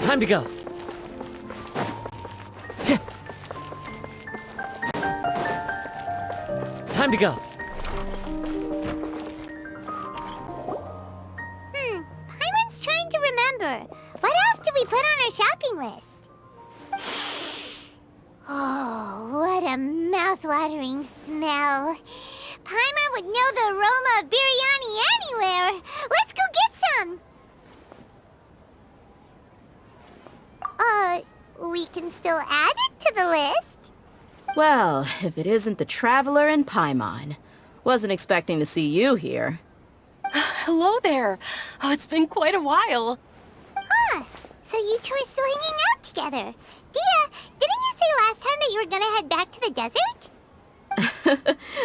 Time to go. Time to go. Paimon's trying to remember. What else did we put on our shopping list? Oh, what a mouth-watering smell. Paimon would know the aroma of biryani anywhere. Let's go get some. We can still add it to the list. Well, if it isn't the Traveler and Paimon. Wasn't expecting to see you here. Hello there. Oh, it's been quite a while. So you two are still hanging out together. Dehya, didn't you say last time that you were gonna head back to the desert?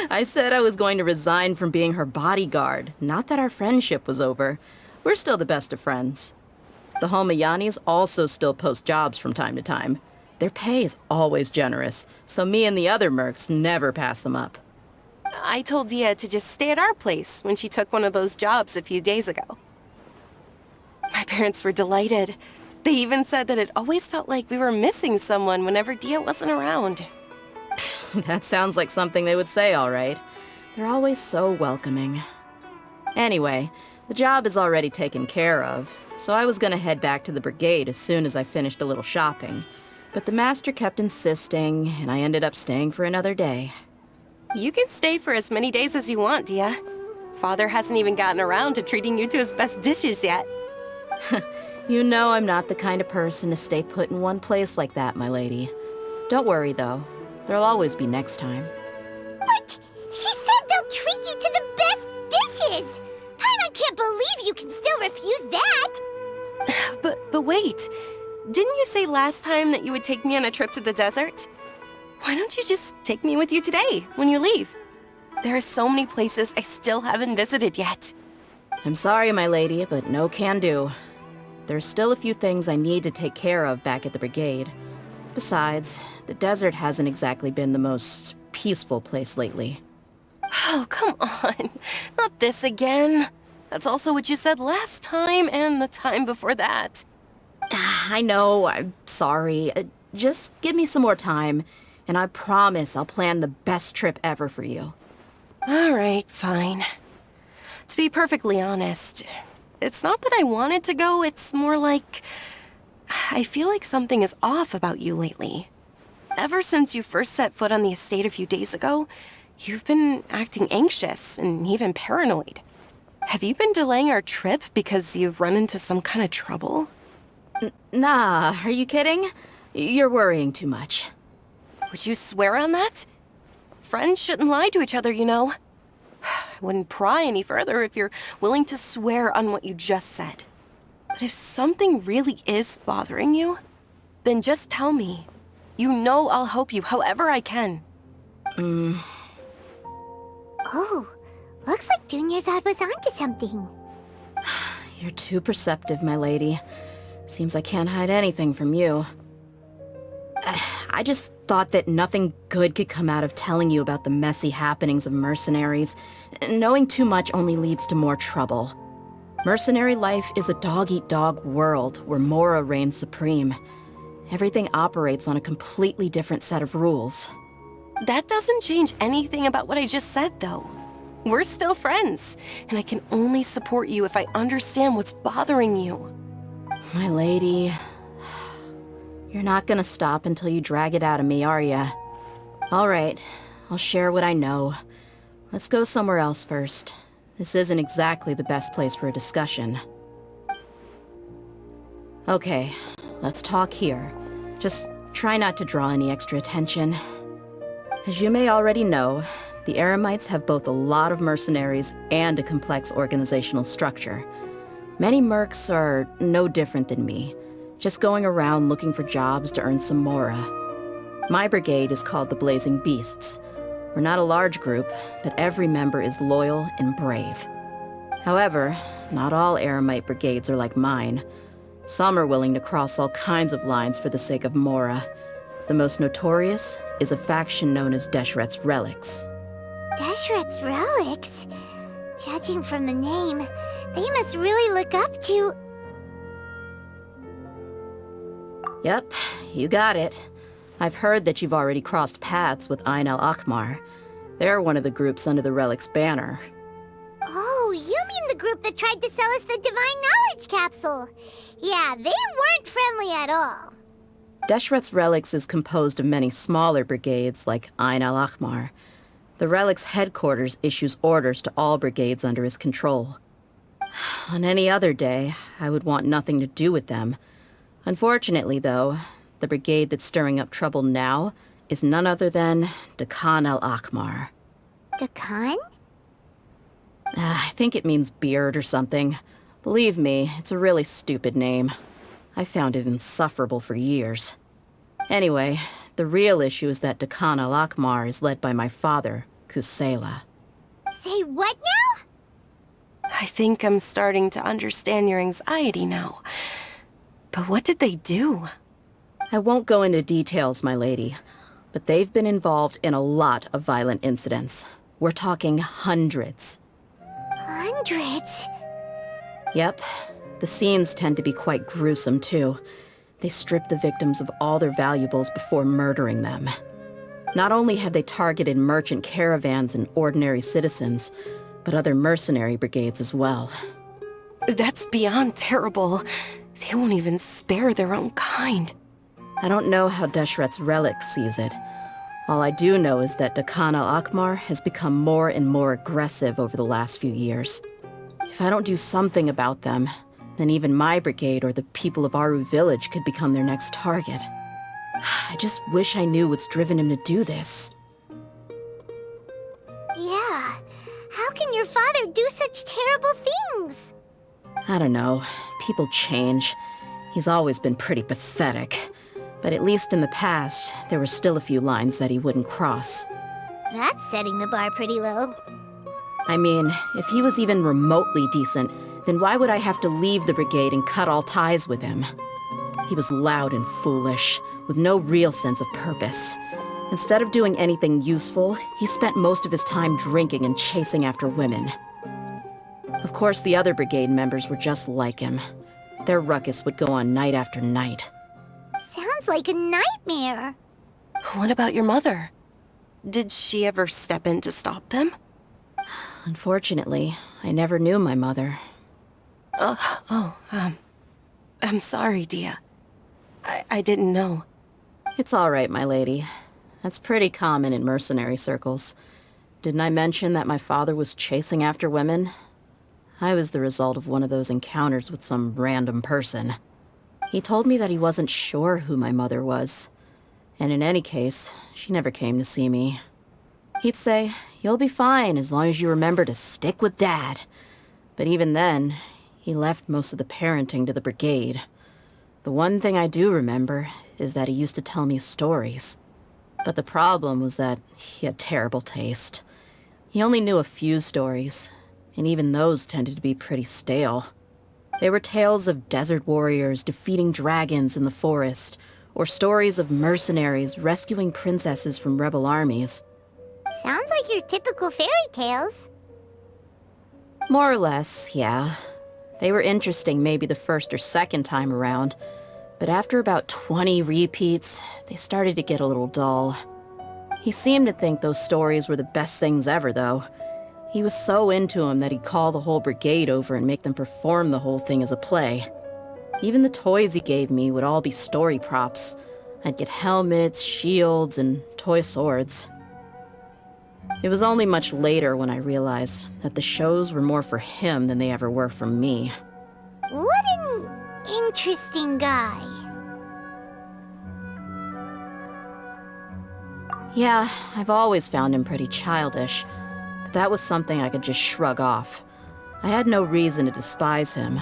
I said I was going to resign from being her bodyguard, not that our friendship was over. We're still the best of friends. The Homayanis also still post jobs from time to time. Their pay is always generous, so me and the other mercs never pass them up. I told Dehya to just stay at our place when she took one of those jobs a few days ago. My parents were delighted. They even said that it always felt like we were missing someone whenever Dehya wasn't around. That sounds like something they would say, all right. They're always so welcoming. Anyway, the job is already taken care of, so I was gonna head back to the brigade as soon as I finished a little shopping. But the master kept insisting, and I ended up staying for another day. You can stay for as many days as you want, Dehya. Father hasn't even gotten around to treating you to his best dishes yet. You know I'm not the kind of person to stay put in one place like that, my lady. Don't worry, though. There'll always be next time. But she said they'll treat you to the best dishes! Paimon can't believe you can still refuse that! But wait. Didn't you say last time that you would take me on a trip to the desert? Why don't you just take me with you today, when you leave? There are so many places I still haven't visited yet. I'm sorry, my lady, but no can do. There's still a few things I need to take care of back at the brigade. Besides, the desert hasn't exactly been the most peaceful place lately. Oh, come on. Not this again. That's also what you said last time and the time before that. I know, I'm sorry. Just give me some more time, and I promise I'll plan the best trip ever for you. All right, fine. To be perfectly honest, it's not that I wanted to go, it's more like I feel like something is off about you lately. Ever since you first set foot on the estate a few days ago, you've been acting anxious and even paranoid. Have you been delaying our trip because you've run into some kind of trouble? Nah, are you kidding? You're worrying too much. Would you swear on that? Friends shouldn't lie to each other, you know. I wouldn't pry any further if you're willing to swear on what you just said. But if something really is bothering you, then just tell me. You know I'll help you however I can. Oh, looks like Dunyarzad was onto something. You're too perceptive, my lady. Seems I can't hide anything from you. I just thought that nothing good could come out of telling you about the messy happenings of mercenaries. Knowing too much only leads to more trouble. Mercenary life is a dog-eat-dog world where Mora reigns supreme. Everything operates on a completely different set of rules. That doesn't change anything about what I just said, though. We're still friends, and I can only support you if I understand what's bothering you. My lady, you're not gonna stop until you drag it out of me, are ya? All right, I'll share what I know. Let's go somewhere else first. This isn't exactly the best place for a discussion. Okay, let's talk here. Just try not to draw any extra attention. As you may already know, the Eremites have both a lot of mercenaries and a complex organizational structure. Many mercs are no different than me, just going around looking for jobs to earn some mora. My brigade is called the Blazing Beasts. We're not a large group, but every member is loyal and brave. However, not all Eremite brigades are like mine. Some are willing to cross all kinds of lines for the sake of mora. The most notorious is a faction known as Deshret's Relics. Deshret's relics? Judging from the name, they must really look up to... Yep, you got it. I've heard that you've already crossed paths with Ain al-Akmar. They're one of the groups under the Relic's banner. Oh, you mean the group that tried to sell us the Divine Knowledge Capsule? Yeah, they weren't friendly at all. Deshret's Relics is composed of many smaller brigades like Ain al-Akmar. The Relic's headquarters issues orders to all brigades under his control. On any other day, I would want nothing to do with them. Unfortunately, though, the brigade that's stirring up trouble now is none other than Dehya al-Akmar. Dakan? I think it means beard or something. Believe me, it's a really stupid name. I found it insufferable for years. Anyway, the real issue is that Dehya al-Akmar is led by my father, Kusela. Say what now? I think I'm starting to understand your anxiety now. But what did they do? I won't go into details, my lady, but they've been involved in a lot of violent incidents. We're talking hundreds. Hundreds? Yep. The scenes tend to be quite gruesome, too. They strip the victims of all their valuables before murdering them. Not only have they targeted merchant caravans and ordinary citizens, but other mercenary brigades as well. That's beyond terrible. They won't even spare their own kind. I don't know how Deshret's Relic sees it. All I do know is that Dehya al-Akmar has become more and more aggressive over the last few years. If I don't do something about them, then even my brigade or the people of Aru village could become their next target. I just wish I knew what's driven him to do this. Yeah. How can your father do such terrible things? I don't know. People change. He's always been pretty pathetic. But at least in the past, there were still a few lines that he wouldn't cross. That's setting the bar pretty low. I mean, if he was even remotely decent, then why would I have to leave the brigade and cut all ties with him? He was loud and foolish, with no real sense of purpose. Instead of doing anything useful, he spent most of his time drinking and chasing after women. Of course, the other brigade members were just like him. Their ruckus would go on night after night. Sounds like a nightmare. What about your mother? Did she ever step in to stop them? Unfortunately, I never knew my mother. I'm sorry, Dehya. I didn't know. It's all right, my lady. That's pretty common in mercenary circles. Didn't I mention that my father was chasing after women? I was the result of one of those encounters with some random person. He told me that he wasn't sure who my mother was. And in any case, she never came to see me. He'd say, "You'll be fine as long as you remember to stick with Dad." But even then, he left most of the parenting to the brigade. The one thing I do remember is that he used to tell me stories. But the problem was that he had terrible taste. He only knew a few stories, and even those tended to be pretty stale. They were tales of desert warriors defeating dragons in the forest, or stories of mercenaries rescuing princesses from rebel armies. Sounds like your typical fairy tales. More or less, yeah. They were interesting maybe the first or second time around, but after about 20 repeats, they started to get a little dull. He seemed to think those stories were the best things ever, though. He was so into them that he'd call the whole brigade over and make them perform the whole thing as a play. Even the toys he gave me would all be story props. I'd get helmets, shields, and toy swords. It was only much later when I realized that the shows were more for him than they ever were for me. What an interesting guy. Yeah, I've always found him pretty childish, but that was something I could just shrug off. I had no reason to despise him.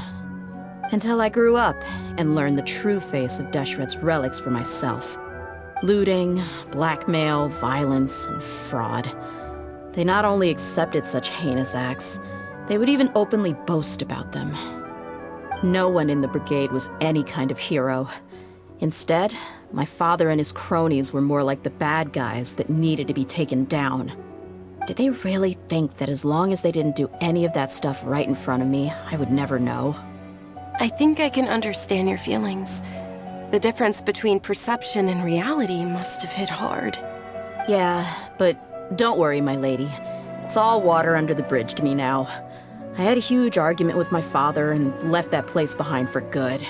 Until I grew up and learned the true face of Deshret's relics for myself. Looting, blackmail, violence, and fraud. They not only accepted such heinous acts, they would even openly boast about them. No one in the brigade was any kind of hero. Instead, my father and his cronies were more like the bad guys that needed to be taken down. Did they really think that as long as they didn't do any of that stuff right in front of me, I would never know? I think I can understand your feelings. The difference between perception and reality must have hit hard. Yeah, but don't worry, my lady. It's all water under the bridge to me now. I had a huge argument with my father and left that place behind for good.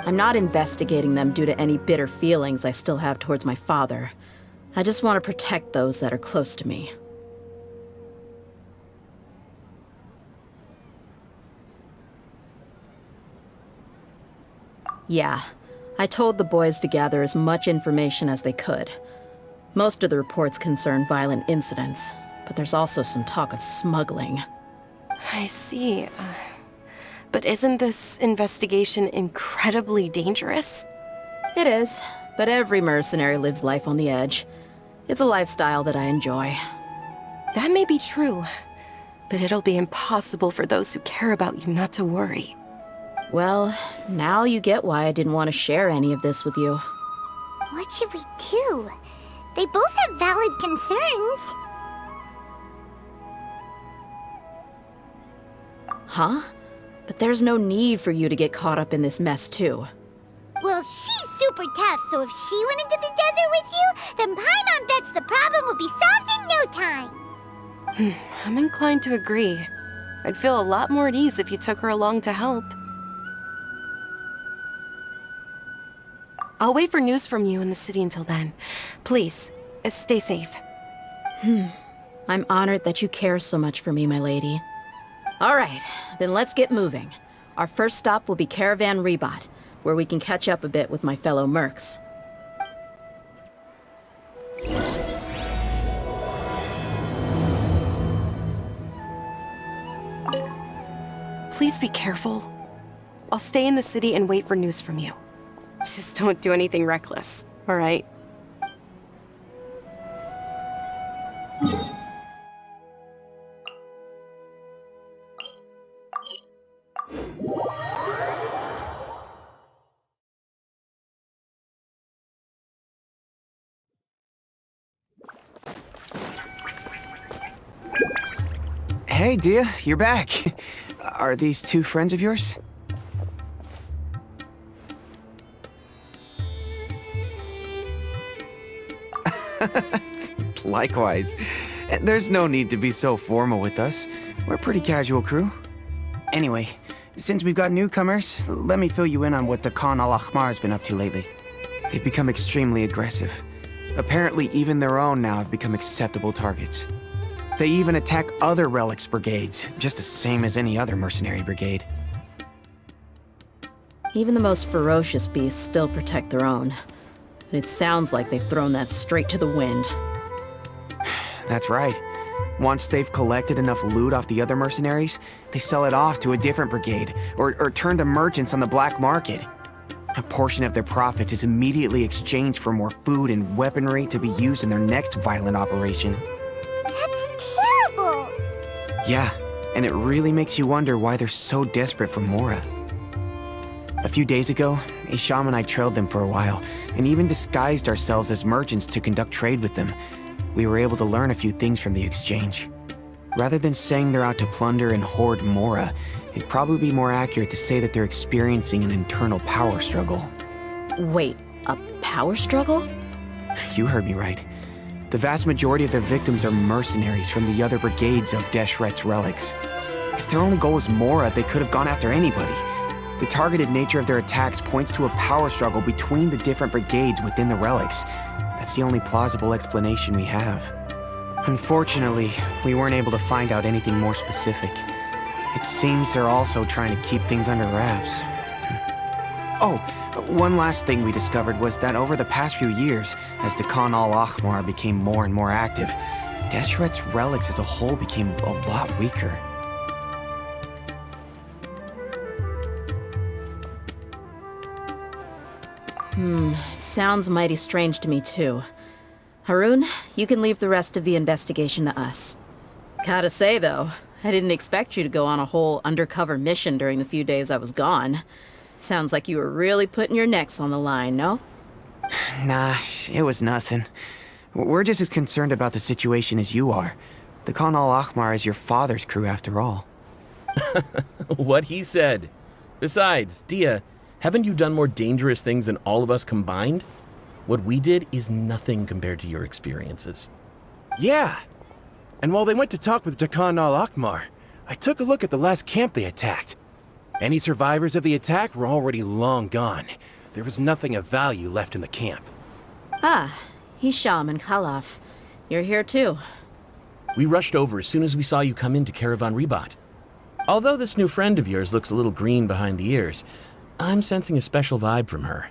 I'm not investigating them due to any bitter feelings I still have towards my father. I just want to protect those that are close to me. Yeah, I told the boys to gather as much information as they could. Most of the reports concern violent incidents, but there's also some talk of smuggling. I see. But isn't this investigation incredibly dangerous? It is, but every mercenary lives life on the edge. It's a lifestyle that I enjoy. That may be true, but it'll be impossible for those who care about you not to worry. Well, now you get why I didn't want to share any of this with you. What should we do? They both have valid concerns. Huh? But there's no need for you to get caught up in this mess, too. Well, she's super tough, so if she went into the desert with you, then Paimon bets the problem would be solved in no time. I'm inclined to agree. I'd feel a lot more at ease if you took her along to help. I'll wait for news from you in the city until then. Please, stay safe. I'm honored that you care so much for me, my lady. All right, then let's get moving. Our first stop will be Caravan Rebot, where we can catch up a bit with my fellow mercs. Please be careful. I'll stay in the city and wait for news from you. Just don't do anything reckless, all right? Hey, Dehya, you're back. Are these two friends of yours? Likewise. There's no need to be so formal with us. We're a pretty casual crew. Anyway, since we've got newcomers, let me fill you in on what Dakan al-Ahmar has been up to lately. They've become extremely aggressive. Apparently, even their own now have become acceptable targets. They even attack other relics brigades, just the same as any other mercenary brigade. Even the most ferocious beasts still protect their own. And it sounds like they've thrown that straight to the wind. That's right. Once they've collected enough loot off the other mercenaries, they sell it off to a different brigade, or turn to merchants on the black market. A portion of their profits is immediately exchanged for more food and weaponry to be used in their next violent operation. That's terrible! Yeah, and it really makes you wonder why they're so desperate for Mora. A few days ago, Isham and I trailed them for a while, and even disguised ourselves as merchants to conduct trade with them. We were able to learn a few things from the exchange. Rather than saying they're out to plunder and hoard Mora, it'd probably be more accurate to say that they're experiencing an internal power struggle. Wait, a power struggle? You heard me right. The vast majority of their victims are mercenaries from the other brigades of Deshret's relics. If their only goal was Mora, they could have gone after anybody. The targeted nature of their attacks points to a power struggle between the different brigades within the relics. That's the only plausible explanation we have. Unfortunately, we weren't able to find out anything more specific. It seems they're also trying to keep things under wraps. Oh, one last thing we discovered was that over the past few years, as Dakan al-Ahmar became more and more active, Deshret's relics as a whole became a lot weaker. It sounds mighty strange to me, too. Harun, you can leave the rest of the investigation to us. Gotta say, though, I didn't expect you to go on a whole undercover mission during the few days I was gone. Sounds like you were really putting your necks on the line, no? Nah, it was nothing. We're just as concerned about the situation as you are. The Khan al-Ahmar is your father's crew after all. What he said. Besides, Dehya, haven't you done more dangerous things than all of us combined? What we did is nothing compared to your experiences. Yeah. And while they went to talk with Khan al-Ahmar, I took a look at the last camp they attacked. Any survivors of the attack were already long gone. There was nothing of value left in the camp. Ah, Hisham and Khalaf. You're here too. We rushed over as soon as we saw you come into Caravan Ribat. Although this new friend of yours looks a little green behind the ears, I'm sensing a special vibe from her.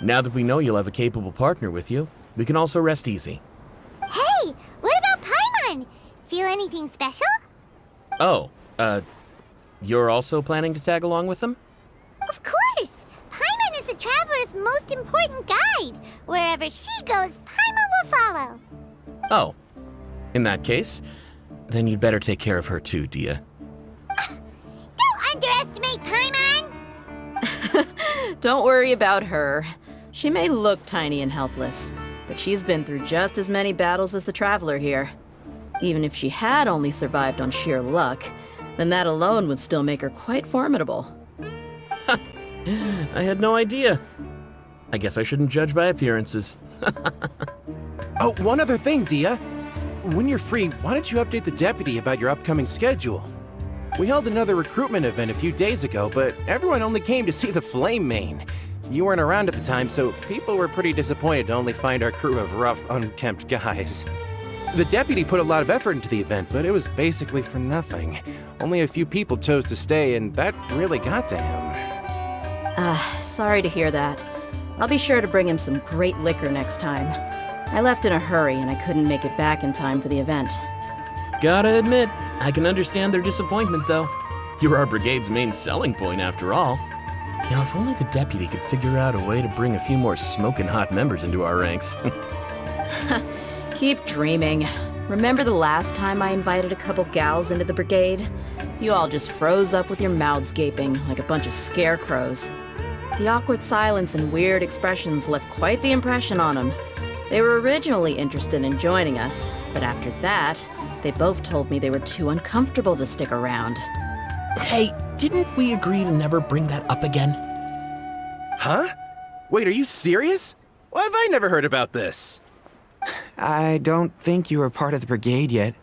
Now that we know you'll have a capable partner with you, we can also rest easy. Hey, what about Paimon? Feel anything special? Oh, you're also planning to tag along with them? Of course! Paimon is the traveler's most important guide. Wherever she goes, Paimon will follow. Oh, in that case, then you'd better take care of her too, Dehya. Don't underestimate Paimon! Don't worry about her. She may look tiny and helpless, but she's been through just as many battles as the traveler here. Even if she had only survived on sheer luck, then that alone would still make her quite formidable. I had no idea. I guess I shouldn't judge by appearances. Oh, one other thing, Dehya. When you're free, why don't you update the deputy about your upcoming schedule? We held another recruitment event a few days ago, but everyone only came to see the Flame Main. You weren't around at the time, so people were pretty disappointed to only find our crew of rough, unkempt guys. The deputy put a lot of effort into the event, but it was basically for nothing. Only a few people chose to stay, and that really got to him. Sorry to hear that. I'll be sure to bring him some great liquor next time. I left in a hurry and I couldn't make it back in time for the event. Gotta admit, I can understand their disappointment, though. You're our brigade's main selling point, after all. Now, if only the deputy could figure out a way to bring a few more smoking hot members into our ranks. Keep dreaming. Remember the last time I invited a couple gals into the brigade? You all just froze up with your mouths gaping like a bunch of scarecrows. The awkward silence and weird expressions left quite the impression on them. They were originally interested in joining us, but after that, they both told me they were too uncomfortable to stick around. Hey, didn't we agree to never bring that up again? Huh? Wait, are you serious? Why have I never heard about this? I don't think you were part of the brigade yet.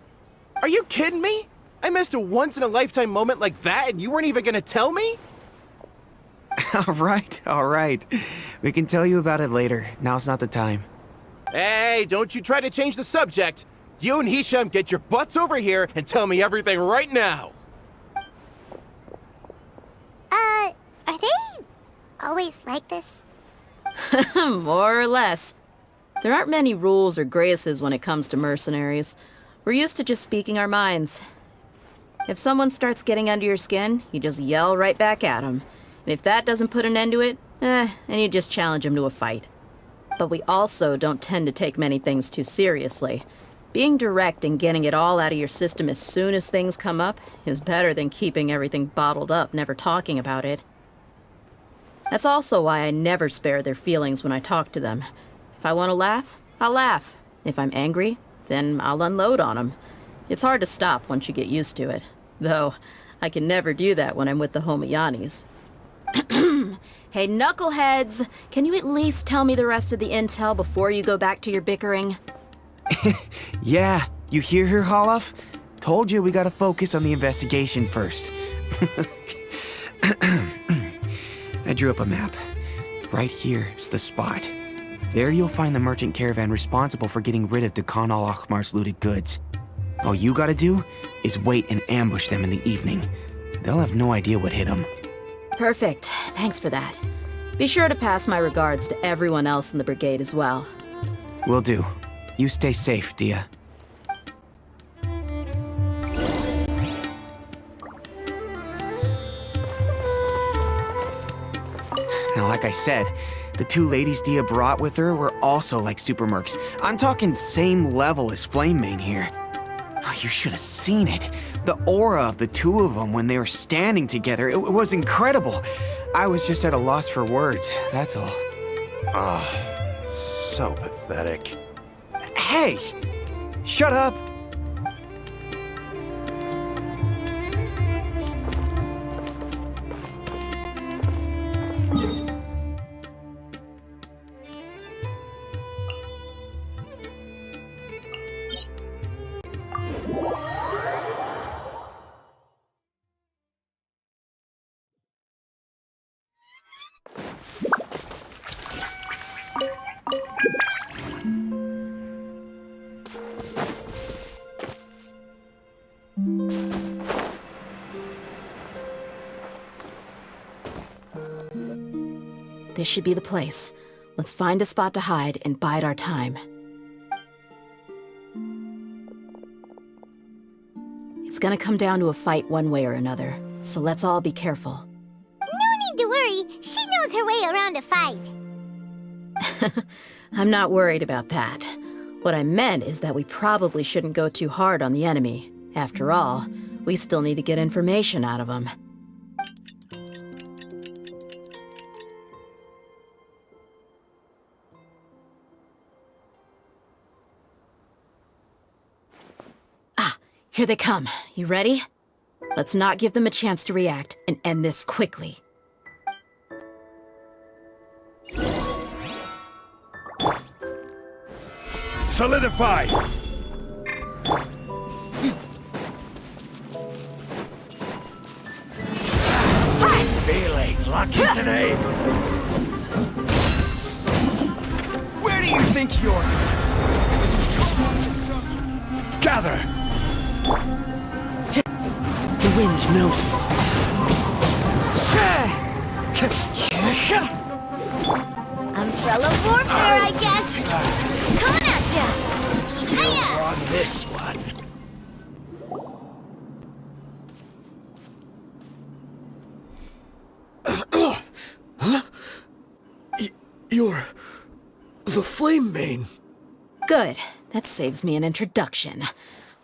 Are you kidding me? I missed a once-in-a-lifetime moment like that and you weren't even gonna tell me? All right. We can tell you about it later. Now's not the time. Hey, don't you try to change the subject. You and Hisham get your butts over here and tell me everything right now. Are they always like this? More or less. There aren't many rules or graces when it comes to mercenaries. We're used to just speaking our minds. If someone starts getting under your skin, you just yell right back at them. And if that doesn't put an end to it, then you just challenge them to a fight. But we also don't tend to take many things too seriously. Being direct and getting it all out of your system as soon as things come up is better than keeping everything bottled up, never talking about it. That's also why I never spare their feelings when I talk to them. If I want to laugh, I'll laugh. If I'm angry, then I'll unload on them. It's hard to stop once you get used to it. Though, I can never do that when I'm with the Homayanis. Hey, knuckleheads! Can you at least tell me the rest of the intel before you go back to your bickering? Yeah, you hear her, Holloff? Told you we gotta focus on the investigation first. I drew up a map. Right here's the spot. There you'll find the merchant caravan responsible for getting rid of Khan al-Ahmar's looted goods. All you gotta do is wait and ambush them in the evening. They'll have no idea what hit them. Perfect. Thanks for that. Be sure to pass my regards to everyone else in the brigade as well. Will do. You stay safe, Dehya. Now, like I said, the two ladies Dehya brought with her were also like super mercs. I'm talking same level as Flamemane here. Oh, you should have seen it. The aura of the two of them when they were standing together, it was incredible. I was just at a loss for words, that's all. So pathetic. Hey! Shut up! This should be the place. Let's find a spot to hide and bide our time. It's gonna come down to a fight one way or another, so let's all be careful. No need to worry. She knows her way around a fight. I'm not worried about that. What I meant is that we probably shouldn't go too hard on the enemy. After all, we still need to get information out of them. Here they come. You ready? Let's not give them a chance to react and end this quickly. Solidify! Feeling lucky today? Where do you think you're... Gather! The wind knows me. Umbrella warfare, I guess. Coming at ya. Hiya! On this one. Huh? You're... the Flame Mane. Good. That saves me an introduction.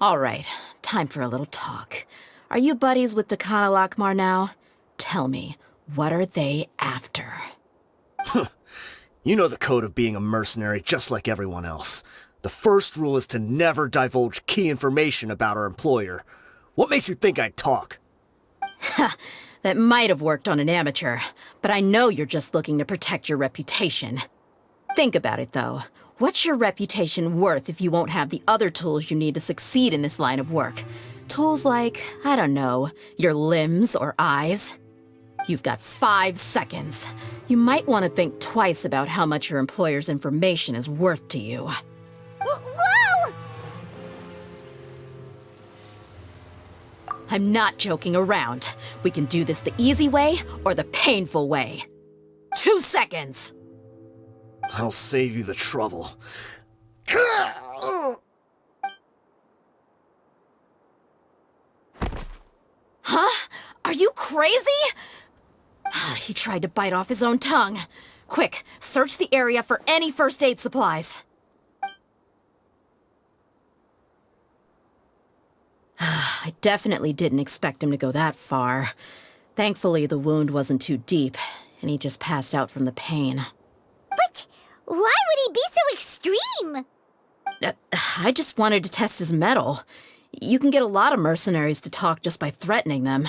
All right, time for a little talk. Are you buddies with Dakana Lakmar now? Tell me, what are they after? You know the code of being a mercenary just like everyone else. The first rule is to never divulge key information about our employer. What makes you think I'd talk? Ha! That might have worked on an amateur, but I know you're just looking to protect your reputation. Think about it, though. What's your reputation worth if you won't have the other tools you need to succeed in this line of work? Tools like, I don't know, your limbs or eyes? You've got 5 seconds. You might want to think twice about how much your employer's information is worth to you. Whoa! I'm not joking around. We can do this the easy way or the painful way. 2 seconds! I'll save you the trouble. Huh? Are you crazy? He tried to bite off his own tongue. Quick, search the area for any first aid supplies. I definitely didn't expect him to go that far. Thankfully, the wound wasn't too deep, and he just passed out from the pain. But why would he be so extreme? I just wanted to test his mettle. You can get a lot of mercenaries to talk just by threatening them.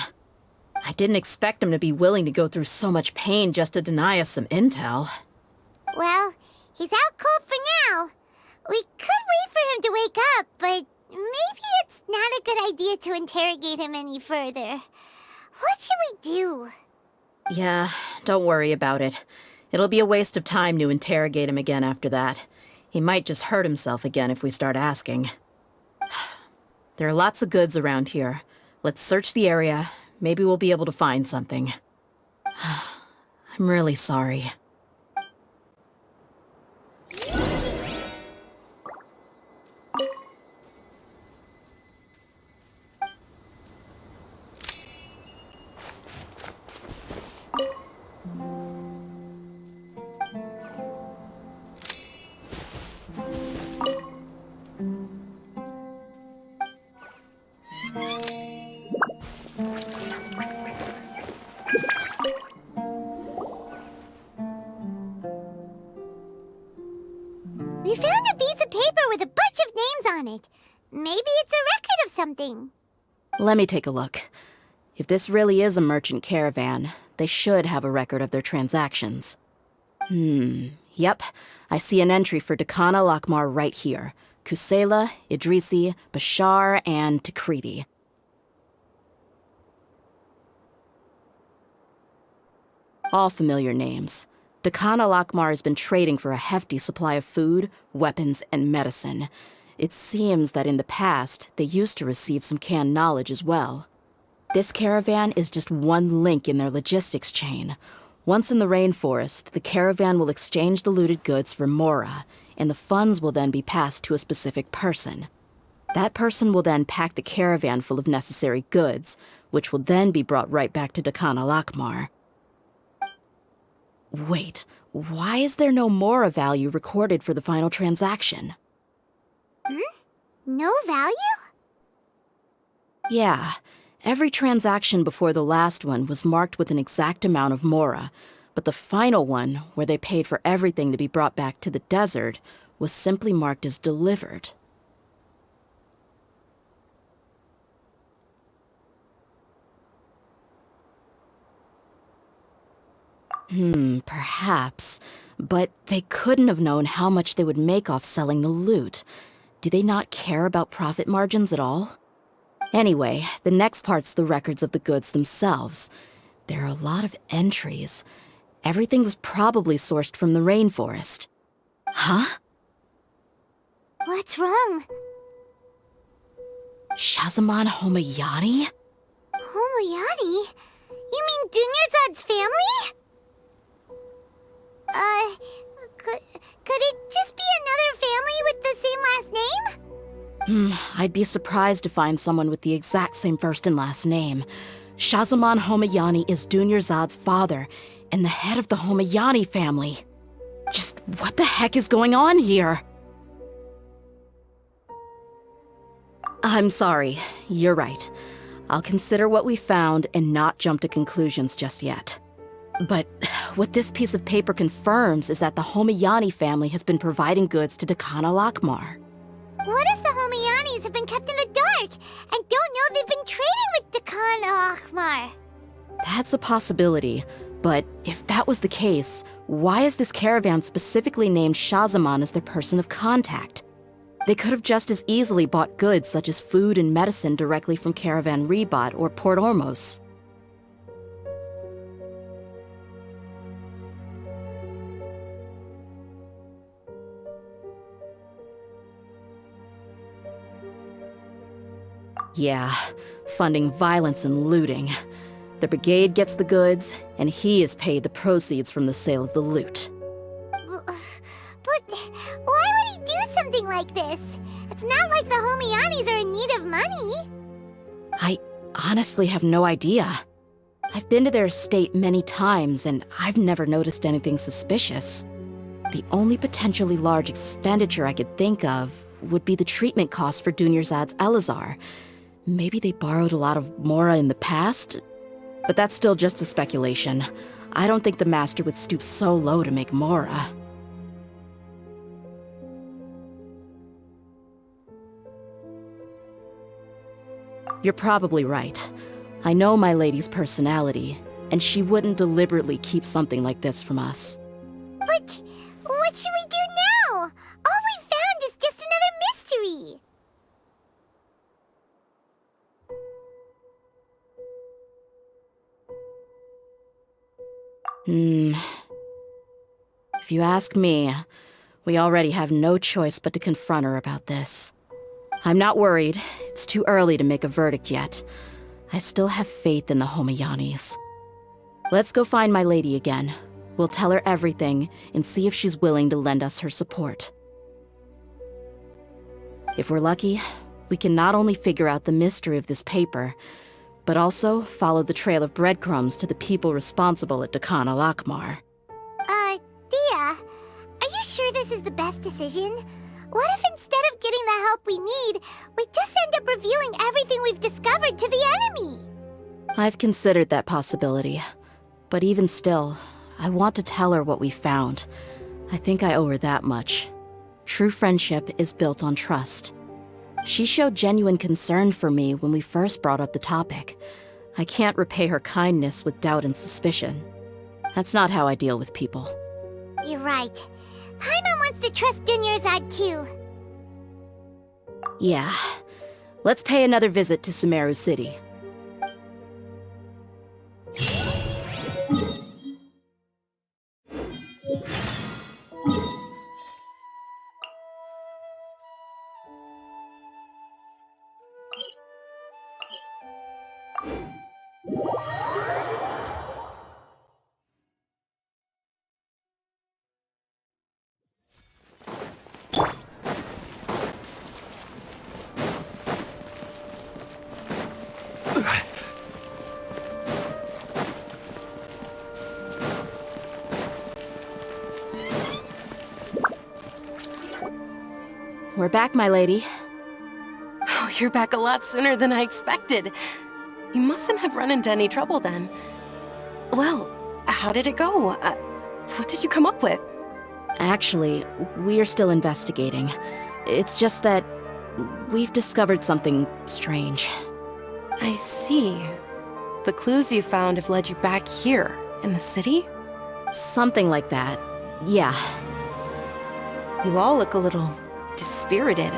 I didn't expect him to be willing to go through so much pain just to deny us some intel. Well, he's out cold for now. We could wait for him to wake up, but maybe it's not a good idea to interrogate him any further. What should we do? Yeah, don't worry about it. It'll be a waste of time to interrogate him again after that. He might just hurt himself again if we start asking. There are lots of goods around here. Let's search the area. Maybe we'll be able to find something. I'm really sorry. a paper with a bunch of names on it. Maybe it's a record of something. Let me take a look. If this really is a merchant caravan, they should have a record of their transactions. Yep. I see an entry for Dakana Lakmar right here. Kusela, Idrisi, Bashar, and Takriti. All familiar names. Dakana Lakmar has been trading for a hefty supply of food, weapons, and medicine. It seems that in the past, they used to receive some canned knowledge as well. This caravan is just one link in their logistics chain. Once in the rainforest, the caravan will exchange the looted goods for Mora, and the funds will then be passed to a specific person. That person will then pack the caravan full of necessary goods, which will then be brought right back to Dakana Lakmar. Wait, why is there no Mora value recorded for the final transaction? No value? Yeah, every transaction before the last one was marked with an exact amount of Mora, but the final one, where they paid for everything to be brought back to the desert, was simply marked as delivered. Perhaps. But they couldn't have known how much they would make off selling the loot. Do they not care about profit margins at all? Anyway, the next part's the records of the goods themselves. There are a lot of entries. Everything was probably sourced from the rainforest. Huh? What's wrong? Shahzaman Homayani? Homayani? You mean Dunyarzad's family? Could it just be another family with the same last name? I'd be surprised to find someone with the exact same first and last name. Shahzaman Homayani is Dunyarzad's father, and the head of the Homayani family. Just what the heck is going on here? I'm sorry, you're right. I'll consider what we found and not jump to conclusions just yet. But what this piece of paper confirms is that the Homayani family has been providing goods to Dakana Lakmar. What if the Homayanis have been kept in the dark and don't know they've been trading with Dakana Lakmar? That's a possibility, but if that was the case, why is this caravan specifically named Shahzaman as their person of contact? They could have just as easily bought goods such as food and medicine directly from Caravan Ribat or Port Ormos. Yeah, funding violence and looting. The brigade gets the goods, and he is paid the proceeds from the sale of the loot. But why would he do something like this? It's not like the Homayanis are in need of money. I honestly have no idea. I've been to their estate many times, and I've never noticed anything suspicious. The only potentially large expenditure I could think of would be the treatment costs for Dunyarzad's Elazar. Maybe they borrowed a lot of Mora in the past? But that's still just a speculation. I don't think the Master would stoop so low to make Mora. You're probably right. I know my lady's personality, and she wouldn't deliberately keep something like this from us. But what should we do now? All we found is just another mystery. If you ask me, we already have no choice but to confront her about this. I'm not worried. It's too early to make a verdict yet. I still have faith in the Homayanis. Let's go find my lady again. We'll tell her everything and see if she's willing to lend us her support. If we're lucky, we can not only figure out the mystery of this paper, but also follow the trail of breadcrumbs to the people responsible at Dakana Lakmar. Dehya, are you sure this is the best decision? What if instead of getting the help we need, we just end up revealing everything we've discovered to the enemy? I've considered that possibility. But even still, I want to tell her what we found. I think I owe her that much. True friendship is built on trust. She showed genuine concern for me when we first brought up the topic. I can't repay her kindness with doubt and suspicion. That's not how I deal with people. You're right. Paimon wants to trust Dunyarzad too. Yeah. Let's pay another visit to Sumeru City. We're back, my lady. Oh, you're back a lot sooner than I expected. You mustn't have run into any trouble then. Well, how did it go? What did you come up with? Actually, we're still investigating. It's just that we've discovered something strange. I see. The clues you found have led you back here, in the city? Something like that. Yeah. You all look a little dispirited.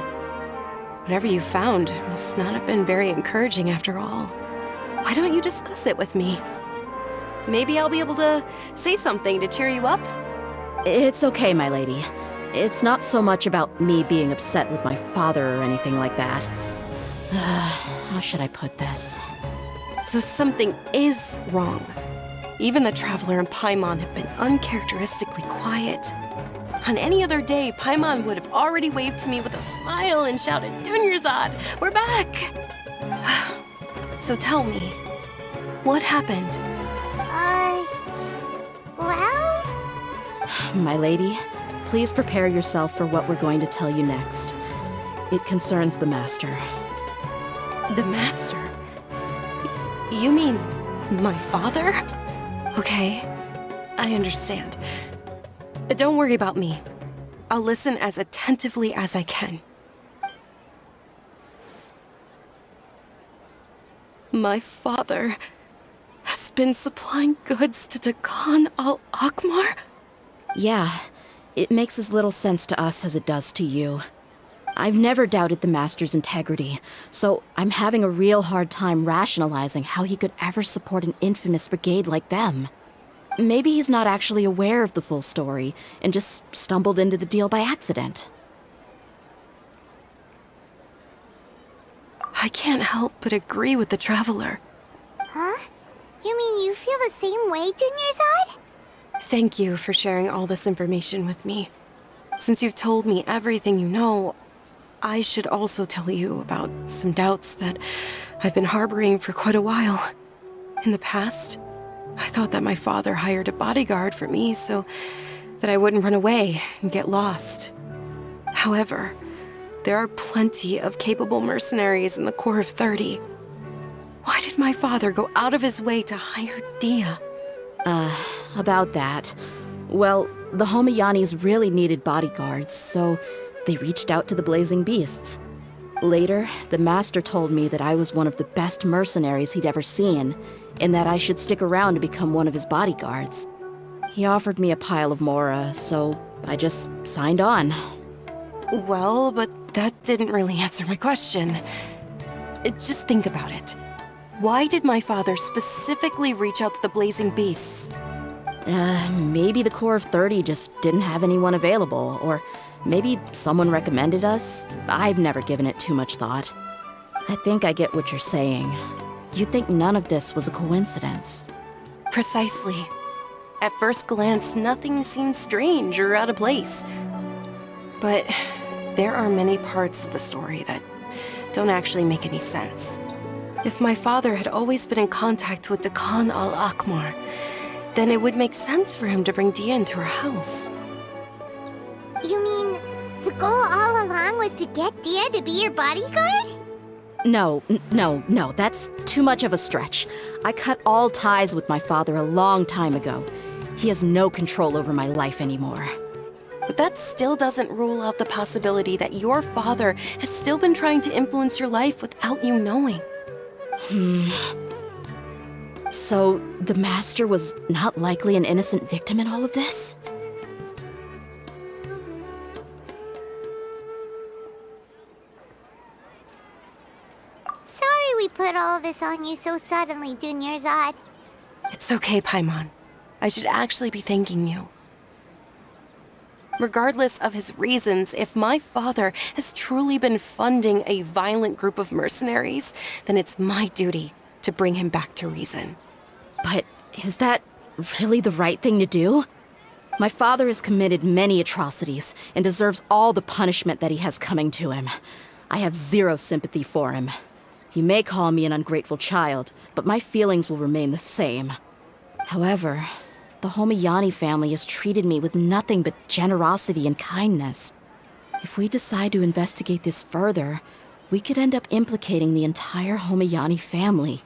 Whatever you found must not have been very encouraging after all. Why don't you discuss it with me? Maybe I'll be able to say something to cheer you up? It's okay, my lady. It's not so much about me being upset with my father or anything like that. How should I put this? So something is wrong. Even the Traveler and Paimon have been uncharacteristically quiet. On any other day, Paimon would have already waved to me with a smile and shouted, "Dunyarzad, we're back!" So tell me, what happened? Well? My lady, please prepare yourself for what we're going to tell you next. It concerns the Master. The Master? You mean my father? Okay, I understand. Don't worry about me. I'll listen as attentively as I can. My father has been supplying goods to Dakan al-Akmar? Yeah, it makes as little sense to us as it does to you. I've never doubted the Master's integrity, so I'm having a real hard time rationalizing how he could ever support an infamous brigade like them. Maybe he's not actually aware of the full story and just stumbled into the deal by accident. I can't help but agree with the Traveler. Huh? You mean you feel the same way, Dunyarzad? Thank you for sharing all this information with me. Since you've told me everything you know, I should also tell you about some doubts that I've been harboring for quite a while. In the past, I thought that my father hired a bodyguard for me so that I wouldn't run away and get lost. However, there are plenty of capable mercenaries in the Corps of 30. Why did my father go out of his way to hire Dehya? About that. Well, the Homayanis really needed bodyguards, so they reached out to the Blazing Beasts. Later, the Master told me that I was one of the best mercenaries he'd ever seen, and that I should stick around to become one of his bodyguards. He offered me a pile of mora, so I just signed on. Well, but that didn't really answer my question. Just think about it. Why did my father specifically reach out to the Blazing Beasts? Maybe the Corps of 30 just didn't have anyone available, or maybe someone recommended us. I've never given it too much thought. I think I get what you're saying. You'd think none of this was a coincidence. Precisely. At first glance, nothing seems strange or out of place. But there are many parts of the story that don't actually make any sense. If my father had always been in contact with Dakan al-Akmar, then it would make sense for him to bring Dehya into our house. You mean the goal all along was to get Dehya to be your bodyguard? No, that's too much of a stretch. I cut all ties with my father a long time ago. He has no control over my life anymore. But that still doesn't rule out the possibility that your father has still been trying to influence your life without you knowing. So, the Master was not likely an innocent victim in all of this? Sorry we put all this on you so suddenly, Dunyarzad. It's okay, Paimon. I should actually be thanking you. Regardless of his reasons, if my father has truly been funding a violent group of mercenaries, then it's my duty to bring him back to reason. But is that really the right thing to do? My father has committed many atrocities and deserves all the punishment that he has coming to him. I have zero sympathy for him. You may call me an ungrateful child, but my feelings will remain the same. However, the Homayani family has treated me with nothing but generosity and kindness. If we decide to investigate this further, we could end up implicating the entire Homayani family.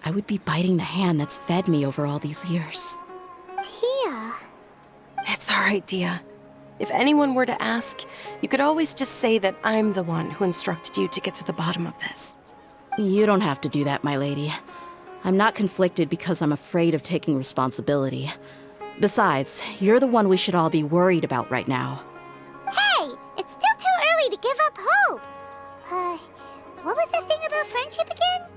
I would be biting the hand that's fed me over all these years. Dehya. It's all right, Dehya. If anyone were to ask, you could always just say that I'm the one who instructed you to get to the bottom of this. You don't have to do that, my lady. I'm not conflicted because I'm afraid of taking responsibility. Besides, you're the one we should all be worried about right now. Hey! It's still too early to give up hope! What was the thing about friendship again?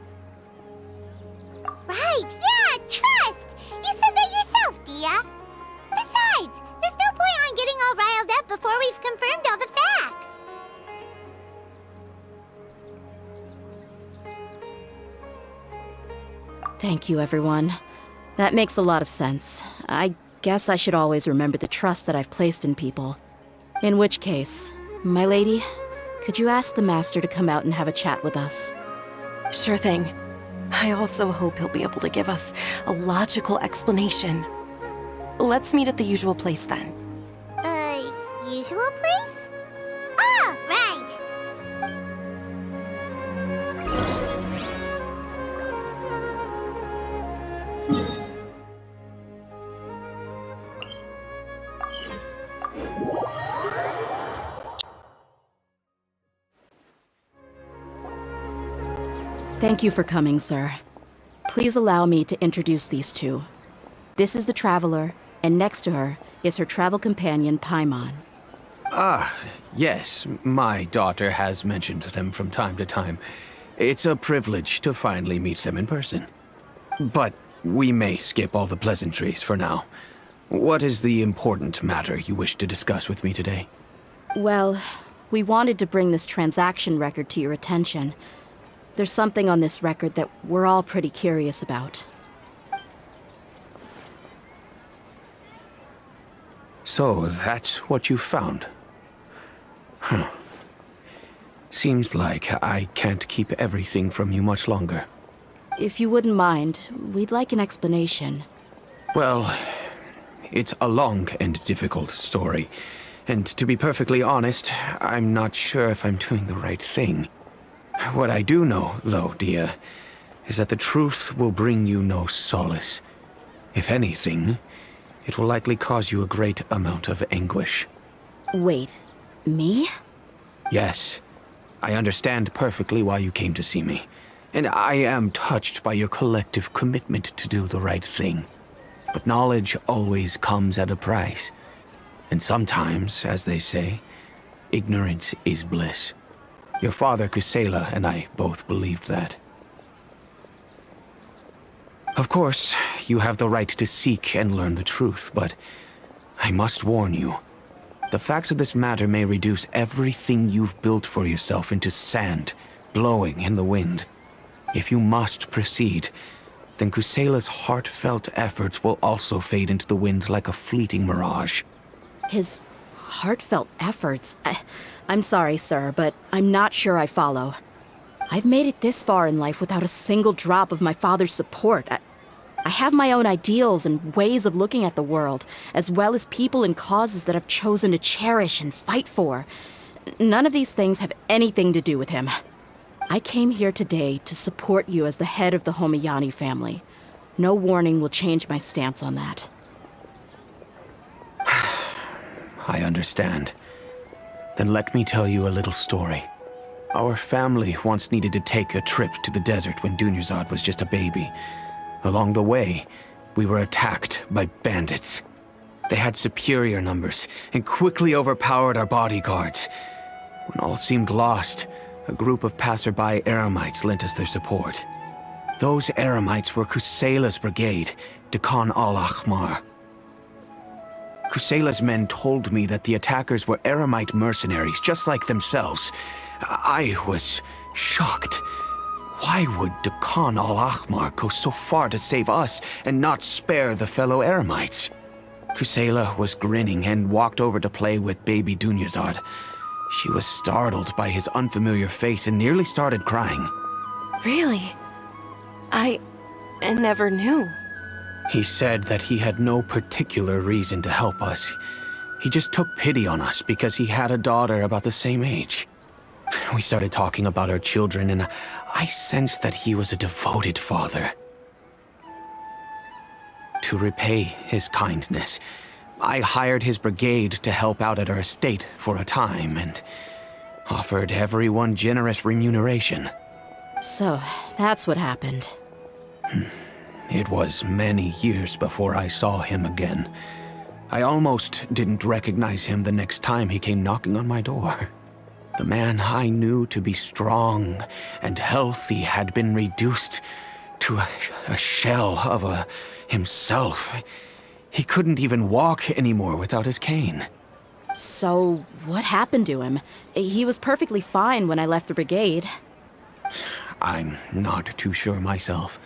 Right, yeah, trust! You said that yourself, Dehya! Besides, there's no point on getting all riled up before we've confirmed all the facts! Thank you, everyone. That makes a lot of sense. I guess I should always remember the trust that I've placed in people. In which case, my lady, could you ask the Master to come out and have a chat with us? Sure thing. I also hope he'll be able to give us a logical explanation. Let's meet at the usual place then. Usual place? Ah, right! Thank you for coming, sir. Please allow me to introduce these two. This is the Traveler, and next to her is her travel companion, Paimon. Ah, yes, my daughter has mentioned them from time to time. It's a privilege to finally meet them in person. But we may skip all the pleasantries for now. What is the important matter you wish to discuss with me today? Well, we wanted to bring this transaction record to your attention. There's something on this record that we're all pretty curious about. So, that's what you found? Huh. Seems like I can't keep everything from you much longer. If you wouldn't mind, we'd like an explanation. Well, it's a long and difficult story. And to be perfectly honest, I'm not sure if I'm doing the right thing. What I do know, though, Dehya, is that the truth will bring you no solace. If anything, it will likely cause you a great amount of anguish. Wait, me? Yes, I understand perfectly why you came to see me, and I am touched by your collective commitment to do the right thing. But knowledge always comes at a price, and sometimes, as they say, ignorance is bliss. Your father, Kusela, and I both believed that. Of course, you have the right to seek and learn the truth, but I must warn you. The facts of this matter may reduce everything you've built for yourself into sand, blowing in the wind. If you must proceed, then Kusela's heartfelt efforts will also fade into the wind like a fleeting mirage. His heartfelt efforts? I'm sorry, sir, but I'm not sure I follow. I've made it this far in life without a single drop of my father's support. I have my own ideals and ways of looking at the world, as well as people and causes that I've chosen to cherish and fight for. None of these things have anything to do with him. I came here today to support you as the head of the Homayani family. No warning will change my stance on that. I understand. Then let me tell you a little story. Our family once needed to take a trip to the desert when Dunyarzad was just a baby. Along the way, we were attacked by bandits. They had superior numbers and quickly overpowered our bodyguards. When all seemed lost, a group of passerby Eremites lent us their support. Those Eremites were Kusela's brigade, Dekan al-Ahmar. Kusela's men told me that the attackers were Eremite mercenaries, just like themselves. I was shocked. Why would Dekan al-Ahmar go so far to save us and not spare the fellow Eremites? Kusela was grinning and walked over to play with baby Dunyarzad. She was startled by his unfamiliar face and nearly started crying. Really? I never knew. He said that he had no particular reason to help us. He just took pity on us because he had a daughter about the same age. We started talking about our children, and I sensed that he was a devoted father. To repay his kindness, I hired his brigade to help out at our estate for a time and offered everyone generous remuneration. So, that's what happened. It was many years before I saw him again. I almost didn't recognize him the next time he came knocking on my door. The man I knew to be strong and healthy had been reduced to a shell of himself. He couldn't even walk anymore without his cane. So, what happened to him? He was perfectly fine when I left the brigade. I'm not too sure myself.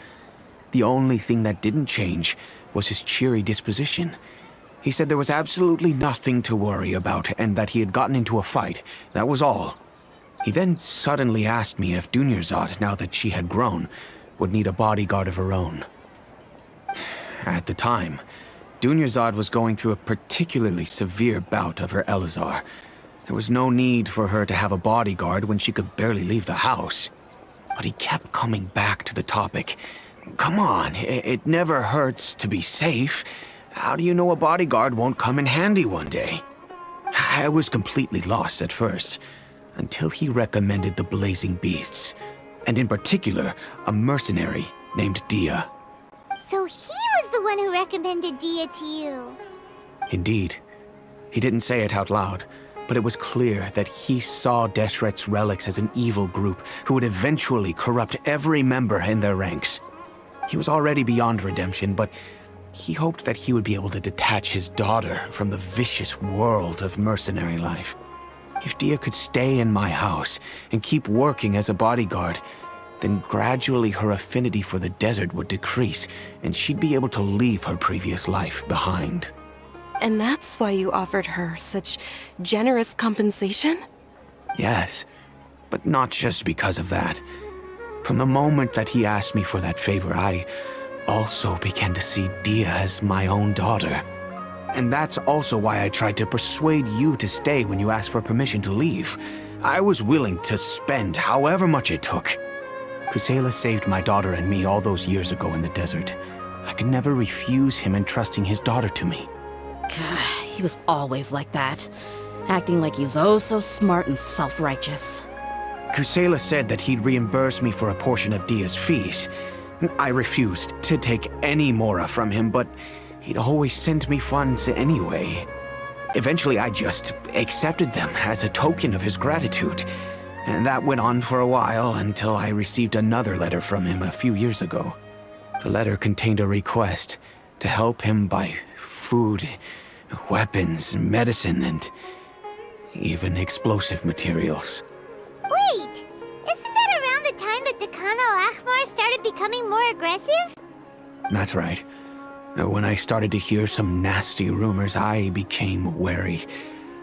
The only thing that didn't change was his cheery disposition. He said there was absolutely nothing to worry about and that he had gotten into a fight. That was all. He then suddenly asked me if Dunyarzad, now that she had grown, would need a bodyguard of her own. At the time, Dunyarzad was going through a particularly severe bout of her Elazar. There was no need for her to have a bodyguard when she could barely leave the house. But he kept coming back to the topic. Come on, it never hurts to be safe. How do you know a bodyguard won't come in handy one day? I was completely lost at first, until he recommended the Blazing Beasts, and in particular, a mercenary named Dehya. So he was the one who recommended Dehya to you. Indeed. He didn't say it out loud, but it was clear that he saw Deshret's relics as an evil group who would eventually corrupt every member in their ranks. He was already beyond redemption, but he hoped that he would be able to detach his daughter from the vicious world of mercenary life. If Dehya could stay in my house and keep working as a bodyguard, then gradually her affinity for the desert would decrease, and she'd be able to leave her previous life behind. And that's why you offered her such generous compensation? Yes, but not just because of that. From the moment that he asked me for that favor, I also began to see Dehya as my own daughter. And that's also why I tried to persuade you to stay when you asked for permission to leave. I was willing to spend however much it took. Kusela saved my daughter and me all those years ago in the desert. I could never refuse him entrusting his daughter to me. He was always like that, acting like he's oh so smart and self-righteous. Kusela said that he'd reimburse me for a portion of Dehya's fees. I refused to take any mora from him, but he'd always send me funds anyway. Eventually, I just accepted them as a token of his gratitude. And that went on for a while until I received another letter from him a few years ago. The letter contained a request to help him buy food, weapons, medicine, and even explosive materials. Wait! Isn't that around the time that Dekan al-Ahmar started becoming more aggressive? That's right. When I started to hear some nasty rumors, I became wary.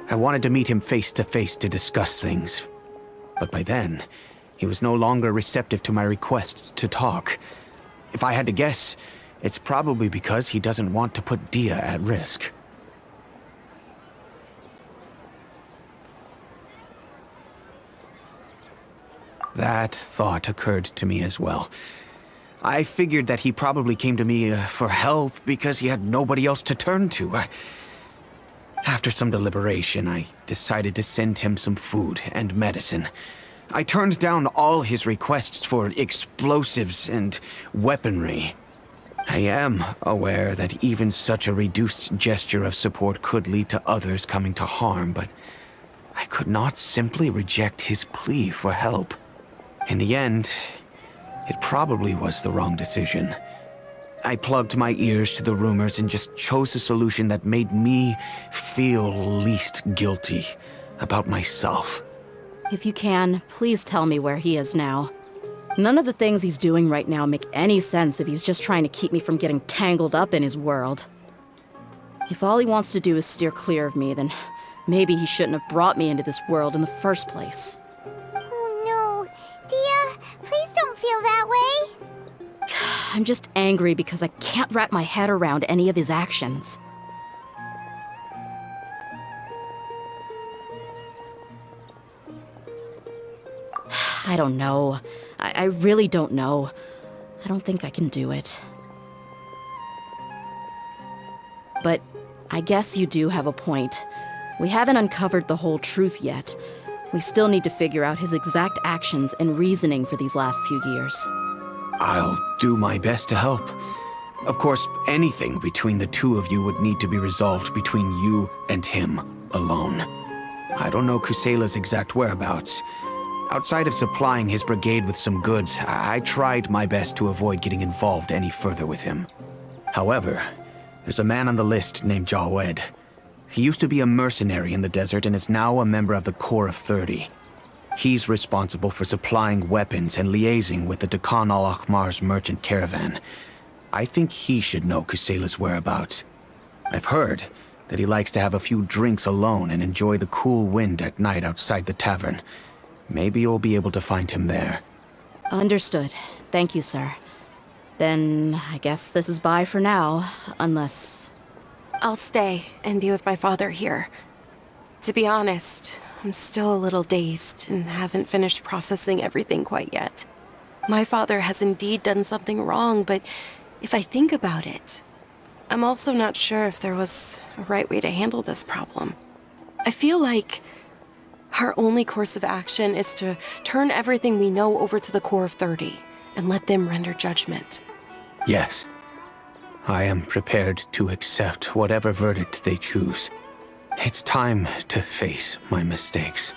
I wanted to meet him face to face to discuss things. But by then, he was no longer receptive to my requests to talk. If I had to guess, it's probably because he doesn't want to put Dehya at risk. That thought occurred to me as well. I figured that he probably came to me for help because he had nobody else to turn to. After some deliberation, I decided to send him some food and medicine. I turned down all his requests for explosives and weaponry. I am aware that even such a reduced gesture of support could lead to others coming to harm, but I could not simply reject his plea for help. In the end, it probably was the wrong decision. I plugged my ears to the rumors and just chose a solution that made me feel least guilty about myself. If you can, please tell me where he is now. None of the things he's doing right now make any sense if he's just trying to keep me from getting tangled up in his world. If all he wants to do is steer clear of me, then maybe he shouldn't have brought me into this world in the first place. Oh no. Dehya, please don't feel that way. I'm just angry because I can't wrap my head around any of his actions. I don't know. I really don't know. I don't think I can do it. But I guess you do have a point. We haven't uncovered the whole truth yet. We still need to figure out his exact actions and reasoning for these last few years. I'll do my best to help. Of course, anything between the two of you would need to be resolved between you and him alone. I don't know Kusela's exact whereabouts. Outside of supplying his brigade with some goods, I tried my best to avoid getting involved any further with him. However, there's a man on the list named Jawed. He used to be a mercenary in the desert and is now a member of the Corps of 30. He's responsible for supplying weapons and liaising with the Dakan al-Akhmar's merchant caravan. I think he should know Kusela's whereabouts. I've heard that he likes to have a few drinks alone and enjoy the cool wind at night outside the tavern. Maybe you'll be able to find him there. Understood. Thank you, sir. Then I guess this is bye for now, unless... I'll stay and be with my father here. To be honest, I'm still a little dazed and haven't finished processing everything quite yet. My father has indeed done something wrong, but if I think about it, I'm also not sure if there was a right way to handle this problem. I feel like our only course of action is to turn everything we know over to the Corps of 30 and let them render judgment. Yes. I am prepared to accept whatever verdict they choose. It's time to face my mistakes.